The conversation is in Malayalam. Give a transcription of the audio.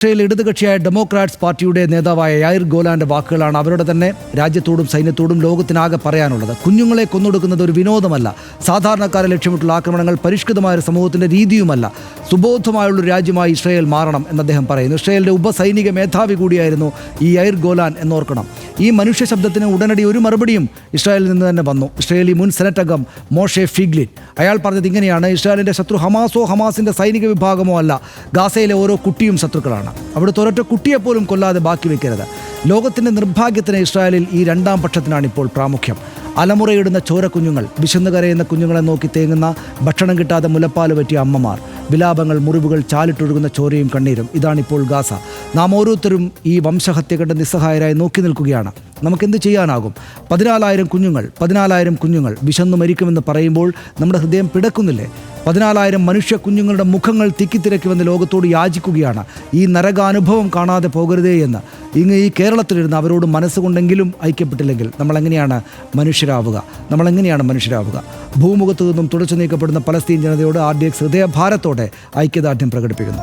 ഇസ്രയേൽ ഇടതുകക്ഷിയായ ഡെമോക്രാറ്റ്സ് പാർട്ടിയുടെ നേതാവായ യായിർ ഗോലാന്റെ വാക്കുകളാണ് അവരുടെ തന്നെ രാജ്യത്തോടും സൈന്യത്തോടും ലോകത്തിനാകെ പറയാനുള്ളത്. കുഞ്ഞുങ്ങളെ കൊന്നൊടുക്കുന്നത് ഒരു വിനോദമല്ല, സാധാരണക്കാരെ ലക്ഷ്യമിട്ടുള്ള ആക്രമണങ്ങൾ പരിഷ്കൃതമായ ഒരു സമൂഹത്തിന്റെ രീതിയുമല്ല, സുബോധമായുള്ളൊരു രാജ്യമായി ഇസ്രയേൽ മാറണം എന്ന് അദ്ദേഹം പറയുന്നു. ഇസ്രയേലിന്റെ ഉപസൈനിക മേധാവി കൂടിയായിരുന്നു ഈ യായിർ ഗോലാൻ എന്നോർക്കണം. ഈ മനുഷ്യ ശബ്ദത്തിന് ഉടനടി ഒരു മറുപടിയും ഇസ്രായേലിൽ നിന്ന് തന്നെ വന്നു. ഇസ്രായേലി മുൻ സെനറ്റ് അംഗം മോഷെ ഫിഗ്ലിൻ അയാൾ പറഞ്ഞത് ഇങ്ങനെയാണ്: ഇസ്രായേലിന്റെ ശത്രു ഹമാസോ ഹമാസിന്റെ സൈനിക വിഭാഗമോ അല്ല, ഗാസയിലെ ഓരോ കുട്ടിയും ശത്രുക്കളാണ്. അവിടുത്തെ ഒരൊറ്റ കുട്ടിയെപ്പോലും കൊല്ലാതെ ബാക്കി വെക്കരുത്. ലോകത്തിന്റെ നിർഭാഗ്യത്തിന് ഇസ്രായേലിൽ ഈ രണ്ടാം പക്ഷത്തിനാണ് ഇപ്പോൾ പ്രാമുഖ്യം. അലമുറയിടുന്ന ചോരക്കുഞ്ഞുങ്ങൾ, വിശന്നു കരയുന്ന കുഞ്ഞുങ്ങളെ നോക്കി തേങ്ങുന്ന, ഭക്ഷണം കിട്ടാതെ മുലപ്പാൽ പറ്റിയ അമ്മമാർ, വിലാപങ്ങൾ, മുറിവുകൾ, ചാലിട്ടൊഴുകുന്ന ചോരയും കണ്ണീരും. ഇതാണിപ്പോൾ ഗാസ. നാം ഓരോരുത്തരും ഈ വംശഹത്യ കണ്ട് നിസ്സഹായരായി നോക്കി നിൽക്കുകയാണ്. നമുക്കെന്ത് ചെയ്യാനാകും? 14,000 കുഞ്ഞുങ്ങൾ വിശന്നു മരിക്കുമെന്ന് പറയുമ്പോൾ നമ്മുടെ ഹൃദയം പിടക്കുന്നില്ലേ? 14,000 മനുഷ്യ കുഞ്ഞുങ്ങളുടെ മുഖങ്ങൾ തിക്കിത്തിരക്കി വന്ന് ലോകത്തോട് യാചിക്കുകയാണ് ഈ നരകാനുഭവം കാണാതെ പോകരുതേ എന്ന്. ഇങ്ങ് ഈ കേരളത്തിലിരുന്ന് അവരോട് മനസ്സുകൊണ്ടെങ്കിലും ഐക്യപ്പെട്ടില്ലെങ്കിൽ നമ്മളെങ്ങനെയാണ് മനുഷ്യരാവുക? ഭൂമുഖത്തു നിന്നും തുടച്ചു നീക്കപ്പെടുന്ന പലസ്തീൻ ജനതയോട് RDX ഹൃദയഭാരത്തോടെ ഐക്യദാർഢ്യം പ്രകടിപ്പിക്കുന്നു.